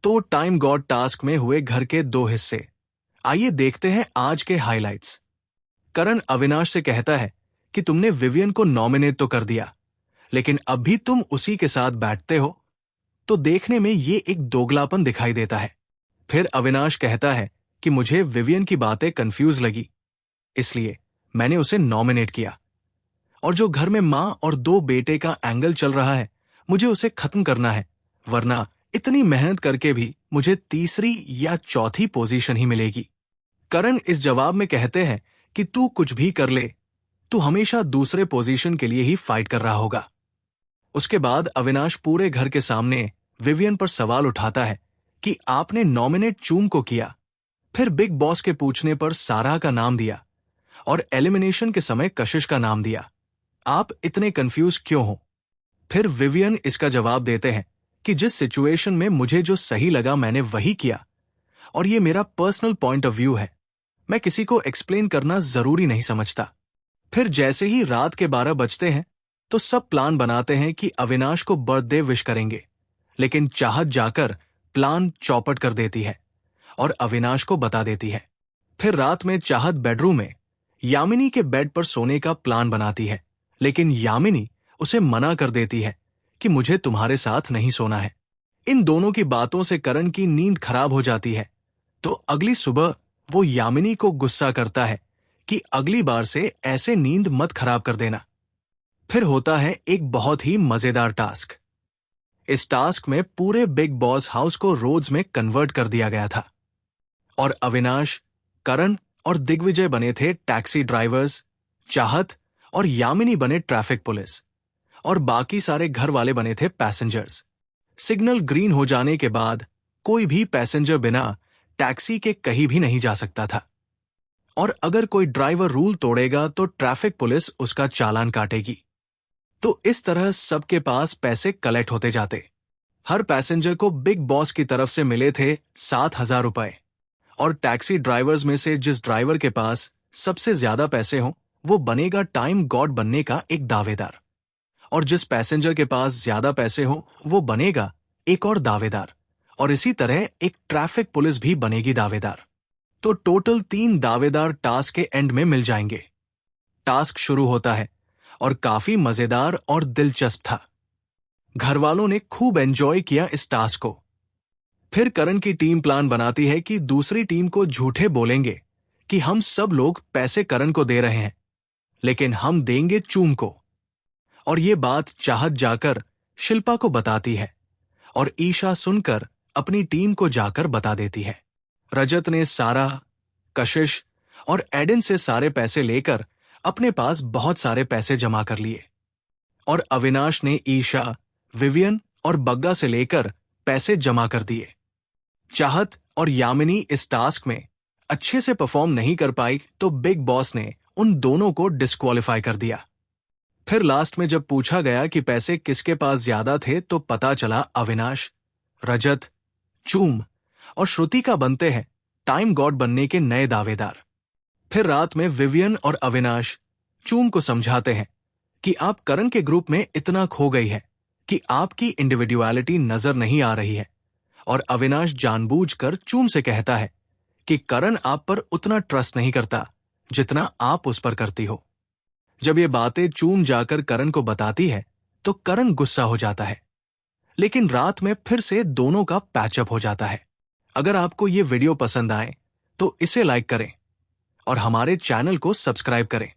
तो time God task में हुए घर के दो हिस्से। आइए देखते हैं आज के हाइलाइट्स। करण अविनाश से कहता है कि तुमने विवियन को नॉमिनेट तो कर दिया, लेकिन अब भी तुम उसी के साथ बैठते हो, तो देखने में ये एक दोगलापन दिखाई देता है। फिर अविनाश कहता है कि मुझे विवियन की बातें कंफ्यूज लगी, इसलिए मैंने उसे नॉमिनेट किया। और जो घर में मां और दो बेटे का एंगल चल रहा है, मुझे उसे खत्म करना है, वरना इतनी मेहनत करके भी मुझे तीसरी या चौथी पोजीशन ही मिलेगी। करण इस जवाब में कहते हैं कि तू कुछ भी कर ले, तू हमेशा दूसरे पोजीशन के लिए ही फाइट कर रहा होगा। उसके बाद अविनाश पूरे घर के सामने विवियन पर सवाल उठाता है कि आपने नॉमिनेट चूम को किया, फिर बिग बॉस के पूछने पर सारा का नाम दिया और एलिमिनेशन के समय कशिश का नाम दिया। आप इतने कंफ्यूज क्यों हो? फिर विवियन इसका जवाब देते हैं कि जिस सिचुएशन में मुझे जो सही लगा मैंने वही किया, और ये मेरा पर्सनल पॉइंट ऑफ व्यू है, मैं किसी को एक्सप्लेन करना जरूरी नहीं समझता। फिर जैसे ही रात के 12 बजते हैं तो सब प्लान बनाते हैं कि अविनाश को बर्थडे विश करेंगे, लेकिन चाहत जाकर प्लान चौपट कर देती है और अविनाश को बता देती है। फिर रात में चाहत बेडरूम में यामिनी के बेड पर सोने का प्लान बनाती है, लेकिन यामिनी उसे मना कर देती है कि मुझे तुम्हारे साथ नहीं सोना है। इन दोनों की बातों से करण की नींद खराब हो जाती है, तो अगली सुबह वो यामिनी को गुस्सा करता है कि अगली बार से ऐसे नींद मत खराब कर देना। फिर होता है एक बहुत ही मजेदार टास्क। इस टास्क में पूरे बिग बॉस हाउस को रोड्स में कन्वर्ट कर दिया गया था और अविनाश, करण और दिग्विजय बने थे टैक्सी ड्राइवर्स, चाहत और यामिनी बने ट्रैफिक पुलिस, और बाकी सारे घर वाले बने थे पैसेंजर्स। सिग्नल ग्रीन हो जाने के बाद कोई भी पैसेंजर बिना टैक्सी के कहीं भी नहीं जा सकता था, और अगर कोई ड्राइवर रूल तोड़ेगा तो ट्रैफिक पुलिस उसका चालान काटेगी। तो इस तरह सबके पास पैसे कलेक्ट होते जाते। हर पैसेंजर को बिग बॉस की तरफ से मिले थे 7,000 रुपए, और टैक्सी ड्राइवर्स में से जिस ड्राइवर के पास सबसे ज्यादा पैसे हों वो बनेगा टाइम गॉड बनने का एक दावेदार, और जिस पैसेंजर के पास ज्यादा पैसे हों वो बनेगा एक और दावेदार, और इसी तरह एक ट्रैफिक पुलिस भी बनेगी दावेदार। तो टोटल 3 दावेदार टास्क के एंड में मिल जाएंगे। टास्क शुरू होता है और काफी मजेदार और दिलचस्प था। घर वालों ने खूब एंजॉय किया इस टास्क को। फिर करण की टीम प्लान बनाती है कि दूसरी टीम को झूठे बोलेंगे कि हम सब लोग पैसे करण को दे रहे हैं, लेकिन हम देंगे चूम को। और ये बात चाहत जाकर शिल्पा को बताती है, और ईशा सुनकर अपनी टीम को जाकर बता देती है। रजत ने सारा, कशिश और एडन से सारे पैसे लेकर अपने पास बहुत सारे पैसे जमा कर लिए, और अविनाश ने ईशा, विवियन और बग्गा से लेकर पैसे जमा कर दिए। चाहत और यामिनी इस टास्क में अच्छे से परफॉर्म नहीं कर पाई, तो बिग बॉस ने उन दोनों को डिस्क्वालीफाई कर दिया। फिर लास्ट में जब पूछा गया कि पैसे किसके पास ज्यादा थे, तो पता चला अविनाश, रजत, चूम और श्रुतिका बनते हैं टाइम गॉड बनने के नए दावेदार। फिर रात में विवियन और अविनाश चूम को समझाते हैं कि आप करण के ग्रुप में इतना खो गई है कि आपकी इंडिविजुअलिटी नजर नहीं आ रही है, और अविनाश जानबूझकर चूम से कहता है कि करण आप पर उतना ट्रस्ट नहीं करता जितना आप उस पर करती हो। जब ये बातें चूम जाकर करण को बताती है तो करण गुस्सा हो जाता है, लेकिन रात में फिर से दोनों का पैचअप हो जाता है। अगर आपको ये वीडियो पसंद आए तो इसे लाइक करें और हमारे चैनल को सब्सक्राइब करें।